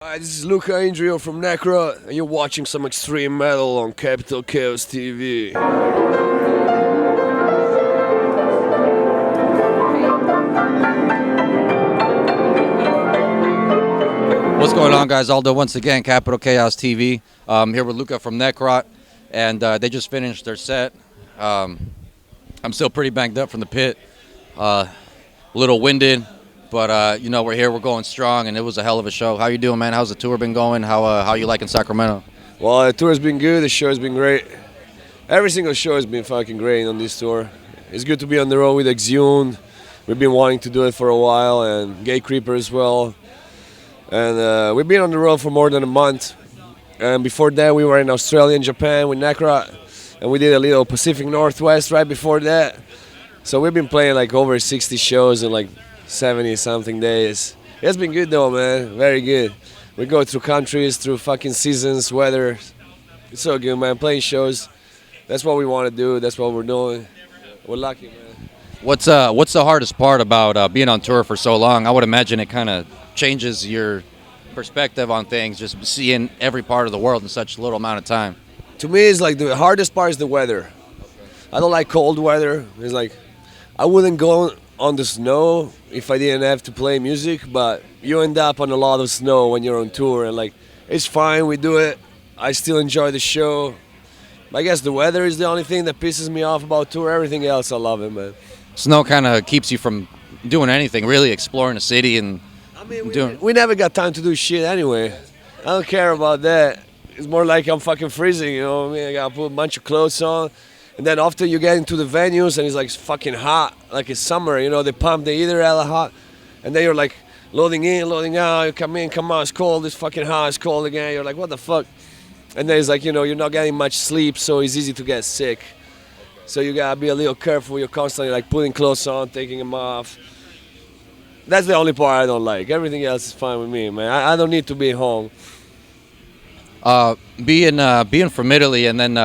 Hi, this is Luca Indrio from NECROT, and you're watching some extreme metal on Capital Chaos TV. What's going on, guys? ALDO once again, Capital Chaos TV. Here with Luca from NECROT, and they just finished their set. I'm still pretty banged up from the pit, a little winded, but we're here, we're going strong, and it was a hell of a show. How you doing, man? How's the tour been going? How you liking Sacramento? Well, the tour has been good, the show has been great. Every single show has been fucking great on this tour. It's good to be on the road with Exune. We've been wanting to do it for a while, and Gay Creeper as well. And we've been on the road for more than a month. And before that, we were in Australia and Japan with NECROT. And we did a little Pacific Northwest right before that. So we've been playing like over 60 shows in like 70-something days. It's been good though, man. Very good. We go through countries, through fucking seasons, weather. It's so good, man. Playing shows. That's what we want to do. That's what we're doing. We're lucky, man. What's the hardest part about being on tour for so long? I would imagine it kind of changes your perspective on things, just seeing every part of the world in such a little amount of time. To me, it's like the hardest part is the weather. I don't like cold weather. It's like I wouldn't go on the snow if I didn't have to play music, but you end up on a lot of snow when you're on tour, and like it's fine, we do it. I still enjoy the show. I guess the weather is the only thing that pisses me off about tour. Everything else I love it, man. Snow kind of keeps you from doing anything, really exploring the city and we never got time to do shit anyway. I don't care about that. It's more like I'm fucking freezing, you know what I mean? I gotta put a bunch of clothes on. And then after you get into the venues and it's like fucking hot, like it's summer, you know, they pump the heater hella hot. And then you're like loading in, loading out, you come in, come out, it's cold, it's fucking hot, it's cold again. You're like, what the fuck? And then it's like, you know, you're not getting much sleep, so it's easy to get sick. So you gotta be a little careful. You're constantly like putting clothes on, taking them off. That's the only part I don't like. Everything else is fine with me, man. I don't need to be home. Being from Italy, and then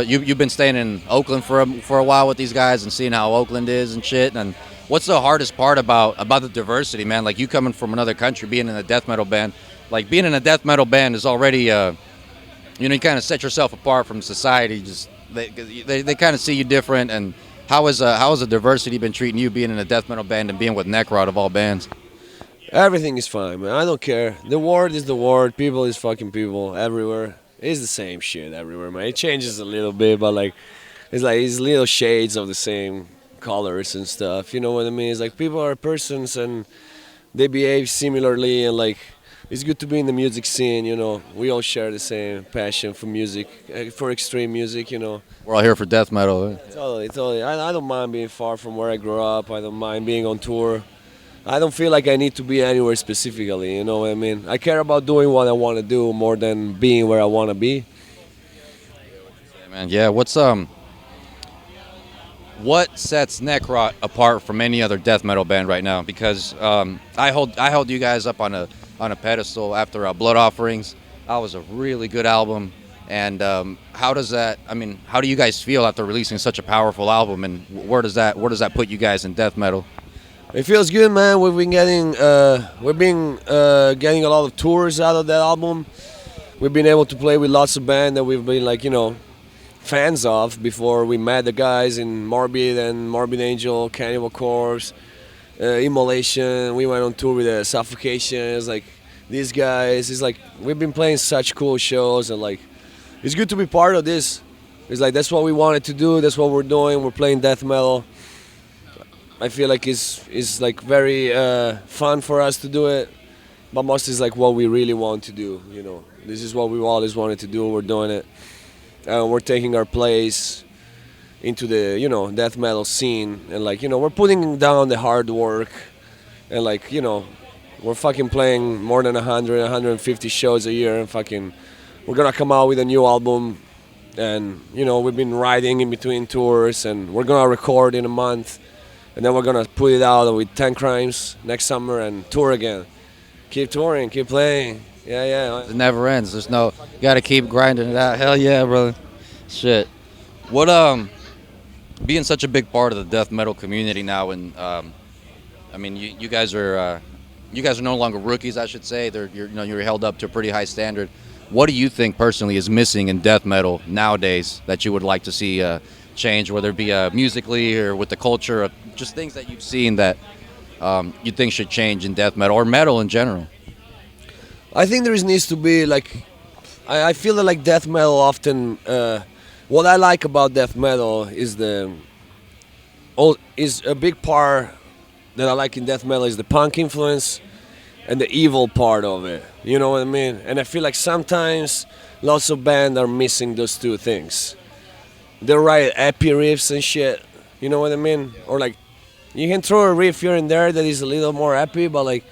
you've been staying in Oakland for a while with these guys and seeing how Oakland is and shit. And what's the hardest part about the diversity, man? Like you coming from another country, being in a death metal band. Like being in a death metal band is already, you kind of set yourself apart from society. Just they kind of see you different. And how has the diversity been treating you, being in a death metal band and being with NECROT of all bands? Everything is fine, man. I don't care. The word is the word. People is fucking people everywhere. It's the same shit everywhere, man. It changes a little bit, but like it's little shades of the same colors and stuff. You know what I mean? It's like people are persons and they behave similarly, and like it's good to be in the music scene. You know, we all share the same passion for music, for extreme music. You know, we're all here for death metal. Totally. I don't mind being far from where I grew up. I don't mind being on tour. I don't feel like I need to be anywhere specifically, you know what I mean? I care about doing what I want to do more than being where I want to be. Yeah, man. Yeah, what sets NECROT apart from any other death metal band right now? Because I hold you guys up on a pedestal after Blood Offerings. That was a really good album. And how do you guys feel after releasing such a powerful album, and where does that put you guys in death metal? It feels good, man. We've been getting getting a lot of tours out of that album. We've been able to play with lots of bands that we've been like, fans of before we met the guys in Morbid and Morbid Angel, Cannibal Corpse, Immolation. We went on tour with Suffocation. It's like these guys. It's like we've been playing such cool shows, and like it's good to be part of this. It's like that's what we wanted to do. That's what we're doing. We're playing death metal. I feel like it's like very fun for us to do it, but most is like what we really want to do. You know, this is what we always wanted to do. We're doing it, and we're taking our place into the death metal scene, and like we're putting down the hard work, and like we're fucking playing more than 150 shows a year, and fucking we're gonna come out with a new album, and we've been writing in between tours, and we're gonna record in a month. And then we're gonna put it out with 10 Crimes next summer and tour again. Keep touring, keep playing. Yeah. It never ends. You gotta keep grinding it out. Hell yeah, brother. Shit. What being such a big part of the death metal community now, and you guys are you guys are no longer rookies, I should say. You're held up to a pretty high standard. What do you think personally is missing in death metal nowadays that you would like to see change, whether it be musically or with the culture, just things that you've seen that you think should change in death metal or metal in general? I think there needs to be like, I feel that like death metal often. What I like about death metal is is a big part that I like in death metal is the punk influence and the evil part of it. You know what I mean? And I feel like sometimes lots of bands are missing those two things. They write happy riffs and shit. You know what I mean? Or like, you can throw a riff here and there that is a little more happy, but like,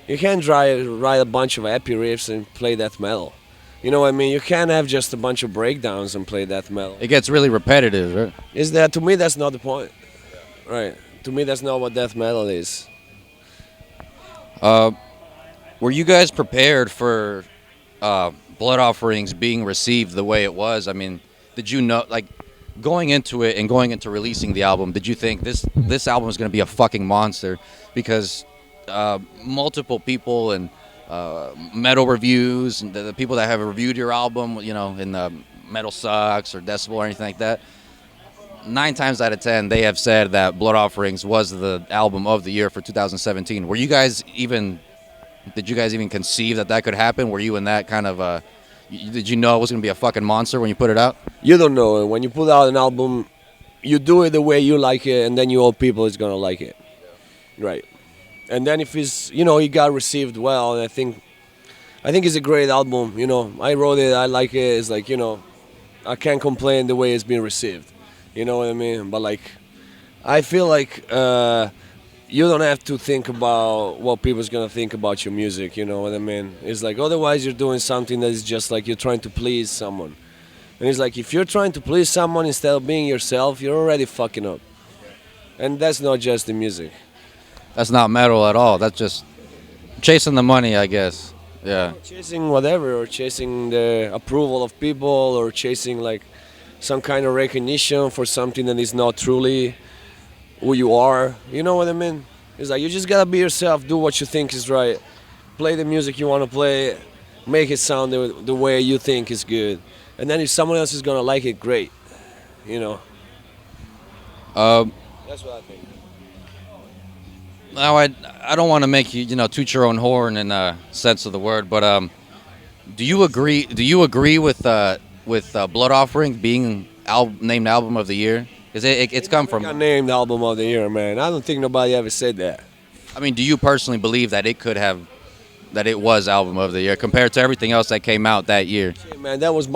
you can't write a bunch of happy riffs and play death metal. You know what I mean? You can't have just a bunch of breakdowns and play death metal. It gets really repetitive, right? Is that, to me, that's not the point. Right. To me, that's not what death metal is. Were you guys prepared for blood offerings being received the way it was? I mean, did you know, like, going into it and going into releasing the album, did you think this album is going to be a fucking monster? Because multiple people and metal reviews and the people that have reviewed your album, you know, in the Metal Sucks or Decibel or anything like that, 9 times out of 10 they have said that Blood Offerings was the album of the year for 2017. Did you guys even conceive that could happen? Were you in that kind of did you know it was going to be a fucking monster when you put it out? You don't know. When you put out an album, you do it the way you like it, and then you hope people is going to like it. Right. And then if it's, you know, it got received well, and I think it's a great album. You know, I wrote it, I like it. It's like, you know, I can't complain the way it's been received. You know what I mean? But like, I feel like you don't have to think about what people's gonna think about your music. You know what I mean? It's like, otherwise you're doing something that is just like you're trying to please someone. And it's like, if you're trying to please someone instead of being yourself, you're already fucking up. And that's not just the music. That's not metal at all. That's just chasing the money, I guess. Yeah. Chasing whatever, or chasing the approval of people, or chasing like some kind of recognition for something that is not truly who you are. You know what I mean? It's like, you just gotta be yourself, do what you think is right, play the music you want to play, make it sound the way you think is good. And then if someone else is gonna like it, great. You know? That's what I think. Now, I don't want to make you, toot your own horn in a sense of the word, but do you agree with Blood Offering being named Album of the Year? Because it's come from... Got named Album of the Year, man. I don't think nobody ever said that. I mean, do you personally believe that it was Album of the Year compared to everything else that came out that year? Yeah, man, that was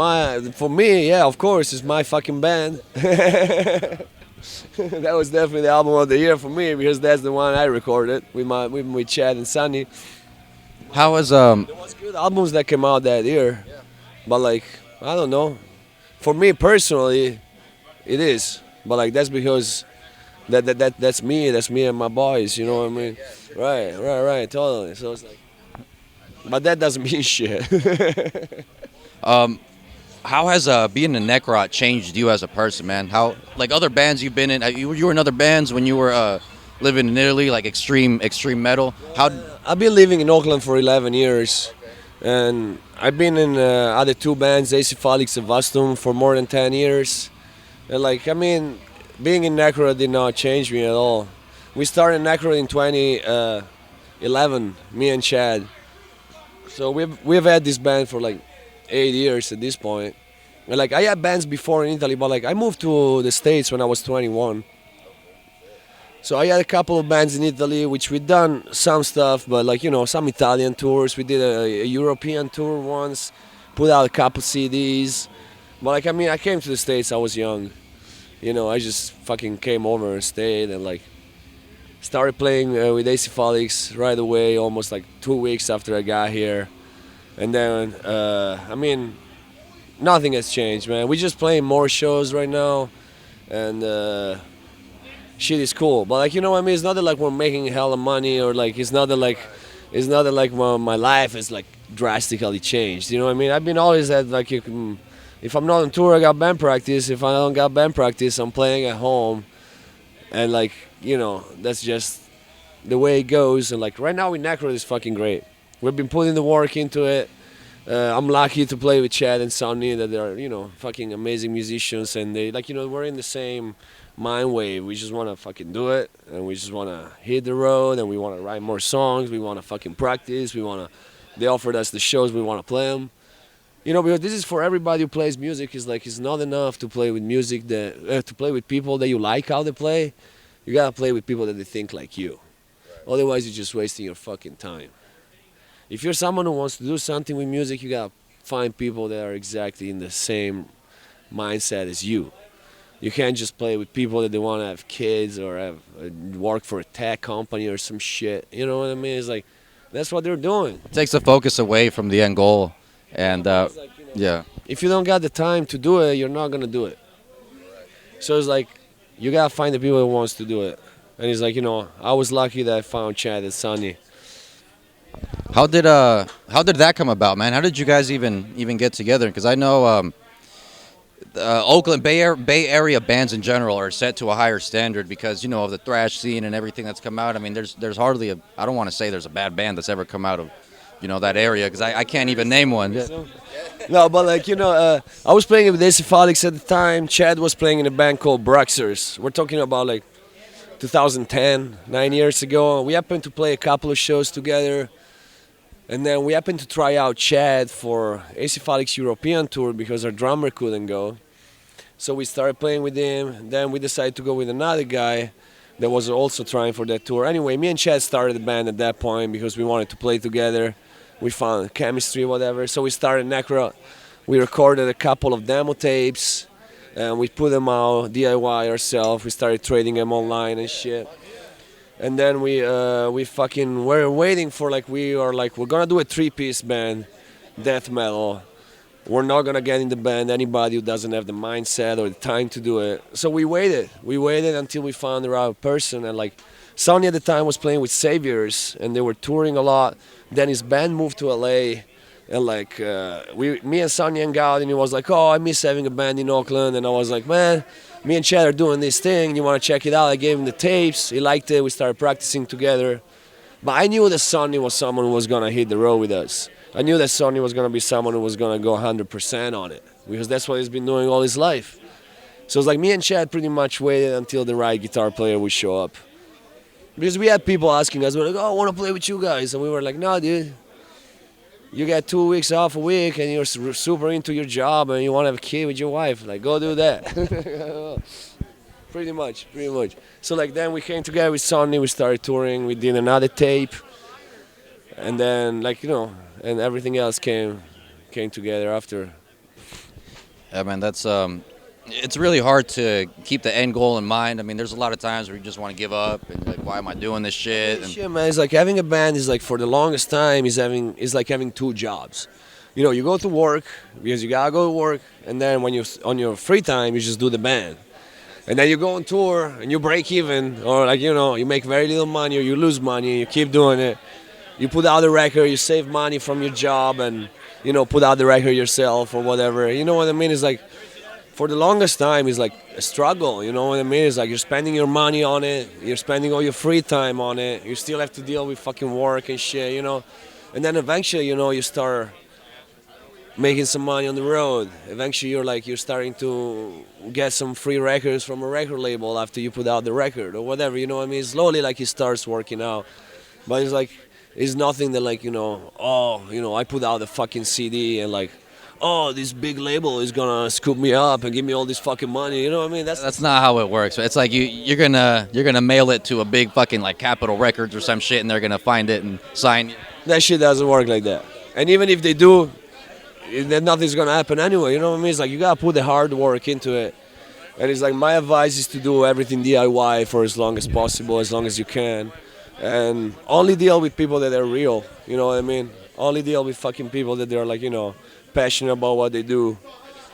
for me, yeah, of course, it's my fucking band. That was definitely the Album of the Year for me, because that's the one I recorded with Chad and Sonny. How was There was good albums that came out that year, but like, I don't know. For me personally, it is. But like, that's because that's me and my boys. You know what I mean? Right, totally. So it's like, but that doesn't mean shit. How has being a NECROT changed you as a person, man? How, like, other bands you've been in, you were in other bands when you were living in Italy, like extreme metal. I've been living in Oakland for 11 years, and I've been in other 2 bands, Acephalix and Vastum, for more than 10 years. And like, I mean, being in NECROT did not change me at all. We started NECROT in 2011, me and Chad. So we've had this band for like 8 years at this point. And like, I had bands before in Italy, but like, I moved to the States when I was 21. So I had a couple of bands in Italy, which we'd done some stuff, but like, some Italian tours. We did a European tour once, put out a couple CDs. But like, I mean, I came to the States, I was young. I just fucking came over and stayed, and like, started playing with Acephalix right away, almost like 2 weeks after I got here. And then, I mean, nothing has changed, man. We're just playing more shows right now, and shit is cool. But like, you know what I mean? It's not that like we're making hella money, or like, it's not that like my life is like drastically changed. You know what I mean? I've been always at like, if I'm not on tour, I got band practice. If I don't got band practice, I'm playing at home, and like, that's just the way it goes. And like right now with NECROT is fucking great. We've been putting the work into it. I'm lucky to play with Chad and Sonny, that they're, you know, fucking amazing musicians, and they, like, you know, we're in the same mind wave. We just want to fucking do it, and we just want to hit the road, and we want to write more songs. We want to fucking practice. They offered us the shows. We want to play them. You know, because this is for everybody who plays music. Is like, it's not enough to play with music to play with people that you like how they play. You gotta play with people that they think like you. Otherwise, you're just wasting your fucking time. If you're someone who wants to do something with music, you gotta find people that are exactly in the same mindset as you. You can't just play with people that they want to have kids or have work for a tech company or some shit. You know what I mean? It's like, that's what they're doing. It takes the focus away from the end goal. And It's like, you know, yeah, if you don't got the time to do it, you're not gonna do it. So it's like, you gotta find the people who wants to do it. And it's like, you know, I was lucky that I found Chad and Sonny. how did that come about, man? How did you guys even get together? Because I know Oakland Bay Area bands in general are set to a higher standard because, you know, of the thrash scene and everything that's come out. I mean, there's hardly I don't want to say there's a bad band that's ever come out of, you know, that area, because I can't even name one. No, but like, you know, I was playing with Acephalix at the time. Chad was playing in a band called Bruxers. We're talking about like 2010, 9 years ago. We happened to play a couple of shows together. And then we happened to try out Chad for Acephalix European tour because our drummer couldn't go. So we started playing with him. Then we decided to go with another guy that was also trying for that tour. Anyway, me and Chad started the band at that point because we wanted to play together. We found chemistry, whatever. So we started NECROT. We recorded a couple of demo tapes, and we put them out DIY ourselves. We started trading them online and shit. And then we were waiting for, like, we're gonna do a 3-piece band, death metal. We're not gonna get in the band anybody who doesn't have the mindset or the time to do it. So we waited. We waited until we found the right person. And like, Sonny at the time was playing with Saviors, and they were touring a lot. Then his band moved to LA, and like me and Sonny hung out, and he was like, "Oh, I miss having a band in Oakland." And I was like, "Man, me and Chad are doing this thing. You want to check it out?" I gave him the tapes. He liked it. We started practicing together. But I knew that Sonny was someone who was gonna hit the road with us. I knew that Sonny was gonna be someone who was gonna go 100% on it, because that's what he's been doing all his life. So it's like me and Chad pretty much waited until the right guitar player would show up. Because we had people asking us, we're like, "Oh, I want to play with you guys." And we were like, "No, dude. You get 2 weeks off a week and you're super into your job and you want to have a kid with your wife. Like, go do that." Pretty much. So like then we came together with Sonny, we started touring, we did another tape. And then, like, you know, and everything else came together after. Yeah, man, that's it's really hard to keep the end goal in mind. I mean, there's a lot of times where you just want to give up and like, why am I doing this shit? And Shit, man, it's like having a band is like, for the longest time, is like having 2 jobs. You know, you go to work because you gotta go to work, and then when you on your free time, you just do the band. And then you go on tour and you break even, or like, you know, you make very little money or you lose money, you keep doing it. You put out the record, you save money from your job, and, you know, put out the record yourself or whatever. You know what I mean? It's like, for the longest time, it's like a struggle. You know what I mean? It's like you're spending your money on it, you're spending all your free time on it, you still have to deal with fucking work and shit, you know? And then eventually, you know, you start making some money on the road. Eventually, you're starting to get some free records from a record label after you put out the record or whatever, you know what I mean? Slowly, like, it starts working out. But it's like, it's nothing that, like, you know, oh, you know, I put out a fucking CD and like, oh, this big label is gonna scoop me up and give me all this fucking money. You know what I mean? that's not how it works. It's like you're gonna mail it to a big fucking like Capitol Records or some shit, and they're gonna find it and sign you. That shit doesn't work like that. And even if they do, then nothing's gonna happen anyway. You know what I mean? It's like you gotta put the hard work into it. And it's like, my advice is to do everything DIY for as long as possible, as long as you can. And only deal with people that are real. You know what I mean? Only deal with fucking people that they're like, you know, passionate about what they do.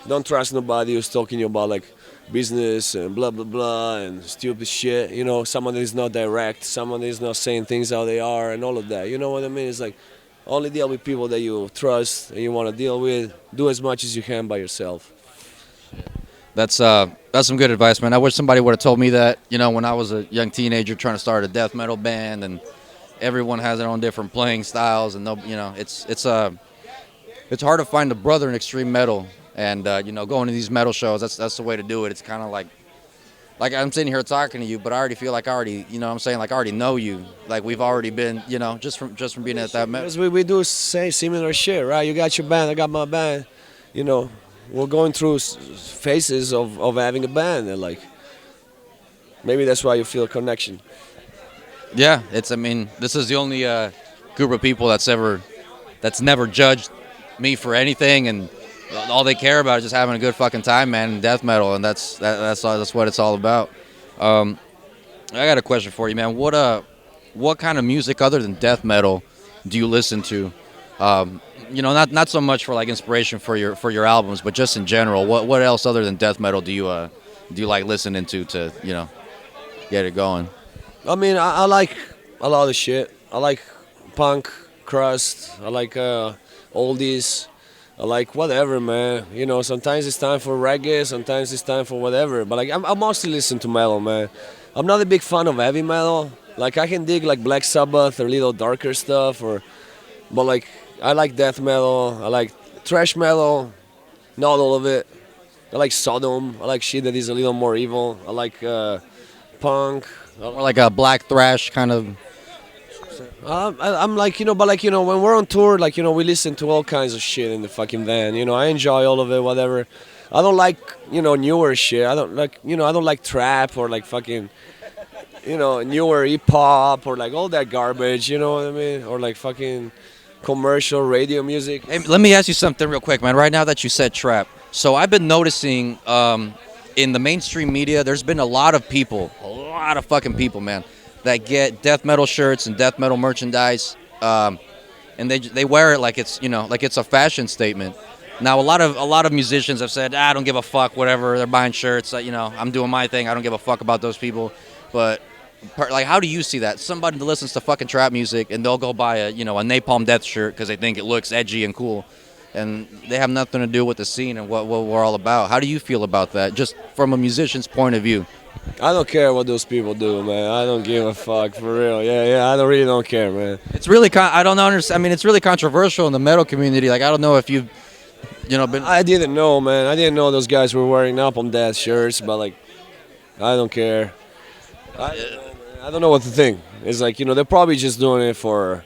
Don't trust nobody who's talking about like business and blah blah blah and stupid shit. You know, someone that is not direct, someone that is not saying things how they are and all of that. You know what I mean? It's like, only deal with people that you trust and you want to deal with. Do as much as you can by yourself. That's some good advice, man. I wish somebody would have told me that, when I was a young teenager trying to start a death metal band, and everyone has their own different playing styles, and it's hard to find a brother in extreme metal, and going to these metal shows, that's the way to do it. It's kind of like I'm sitting here talking to you, but I already feel like I already, what I'm saying, like I already know you, like we've already been, just from being at that metal. Because we do say similar shit, right? You got your band, I got my band. We're going through phases of having a band, and like maybe that's why you feel a connection. Yeah, this is the only group of people that's never judged me for anything, and all they care about is just having a good fucking time, man, in death metal, and that's what it's all about. I got a question for you, man. What kind of music other than death metal do you listen to? Not so much for like inspiration for your albums, but just in general. What else other than death metal do you like listening to get it going? I like a lot of shit. I like punk, crust. I like oldies. I like whatever, man. Sometimes it's time for reggae, sometimes it's time for whatever. But like, I mostly listen to metal, man. I'm not a big fan of heavy metal. Like, I can dig like Black Sabbath or a little darker stuff, but like, I like death metal. I like thrash metal, not all of it. I like Sodom. I like shit that is a little more evil. I like punk. More like a black thrash kind of. I'm like, when we're on tour, like, we listen to all kinds of shit in the fucking van. I enjoy all of it, whatever. I don't like, newer shit. I don't like trap or like fucking, newer hip hop or like all that garbage, you know what I mean? Or like fucking commercial radio music. Hey, let me ask you something real quick, man. Right now that you said trap, so I've been noticing in the mainstream media, there's been a lot of fucking people, man, that get death metal shirts and death metal merchandise, and they wear it like it's like it's a fashion statement. Now a lot of musicians have said, I don't give a fuck, whatever. They're buying shirts, I'm doing my thing. I don't give a fuck about those people. But like, how do you see that? Somebody that listens to fucking trap music and they'll go buy a Napalm Death shirt because they think it looks edgy and cool, and they have nothing to do with the scene and what we're all about. How do you feel about that, just from a musician's point of view? I don't care what those people do, man. I don't give a fuck, for real. Yeah, I really don't care, man. It's really, I don't understand. It's really controversial in the metal community. Like, I don't know if you've, been. I didn't know, man. I didn't know those guys were wearing Napalm Death shirts, but like, I don't care. I don't know what to think. It's like, they're probably just doing it for,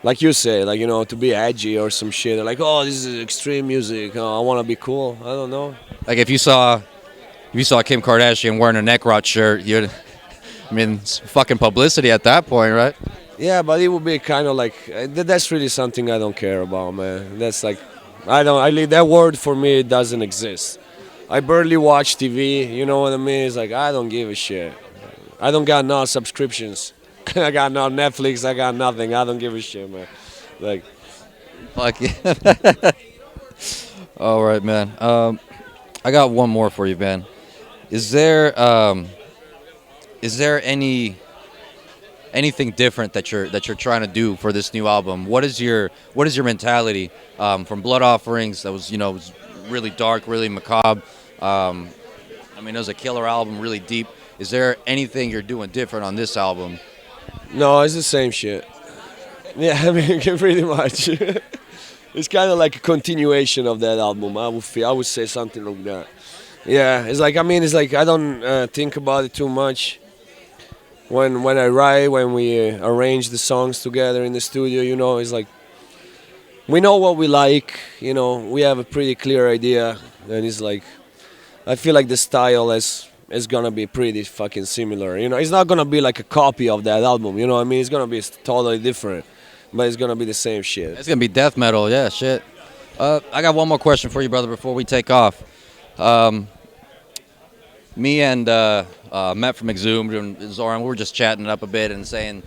like you say, like, to be edgy or some shit. They're like, oh, this is extreme music. Oh, I want to be cool. I don't know. Like, if you saw Kim Kardashian wearing a NECROT shirt, it's fucking publicity at that point, right? Yeah, but it would be kind of like, that's really something I don't care about, man. That's like, that word for me, it doesn't exist. I barely watch TV, you know what I mean? It's like, I don't give a shit. I don't got no subscriptions. I got no Netflix, I got nothing. I don't give a shit, man. Like, fuck yeah. All right, man. I got one more for you, man. Is there anything different that you're trying to do for this new album? What is your mentality from Blood Offerings? That was really dark, really macabre. It was a killer album, really deep. Is there anything you're doing different on this album? No, it's the same shit. Yeah, pretty much. It's kind of like a continuation of that album. I would say something like that. Yeah, it's like I don't think about it too much. When I write, when we arrange the songs together in the studio, it's like we know what we like. We have a pretty clear idea, and it's like I feel like the style is gonna be pretty fucking similar. It's not gonna be like a copy of that album. You know what I mean? It's gonna be totally different, but it's gonna be the same shit. It's gonna be death metal, yeah, shit. I got one more question for you, brother, before we take off. Me and Matt from Exhumed and Zoran, we were just chatting it up a bit and saying,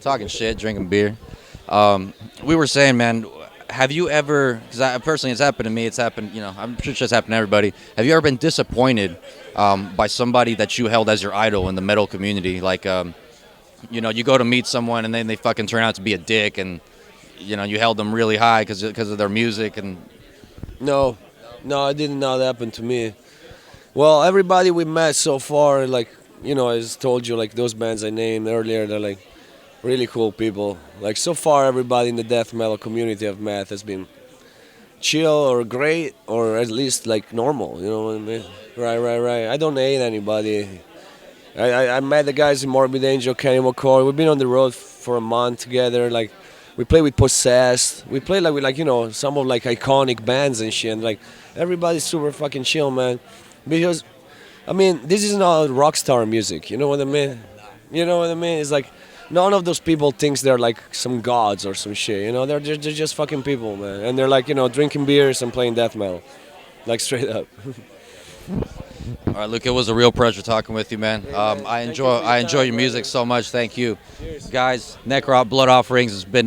talking shit, drinking beer. We were saying, man, have you ever, because personally it's happened to me, it's happened, I'm sure it's happened to everybody. Have you ever been disappointed by somebody that you held as your idol in the metal community? Like, you go to meet someone and then they fucking turn out to be a dick, and, you held them really high because of their music. And No. No, it did not happen to me. Well, everybody we met so far, like, you know, I just told you, like, those bands I named earlier, they're like really cool people. Like, so far, everybody in the death metal community I've met has been chill or great or at least like normal, you know what I mean? Right. I don't hate anybody. I met the guys in Morbid Angel, Cannibal Corpse. We've been on the road for a month together. Like, we play with Possessed. We play like with, like, you know, some of like iconic bands and shit. And, like, everybody's super fucking chill, man. Because I mean, this is not rock star music. You know what I mean? You know what I mean? It's like none of those people thinks they're like some gods or some shit. You know, they're just fucking people, man. And they're like, you know, drinking beers and playing death metal, like straight up. All right, Luke, it was a real pleasure talking with you, man. I enjoy your music so much. Thank you. Guys, NECROT Blood Offerings has been,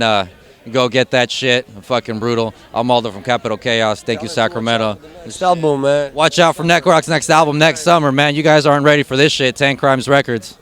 go get that shit. Fucking brutal. I'm Aldo from Capital Chaos. Thank you, Sacramento. This album, man. Watch out for NECROT's next album next summer, man. You guys aren't ready for this shit. 10 Crimes Records.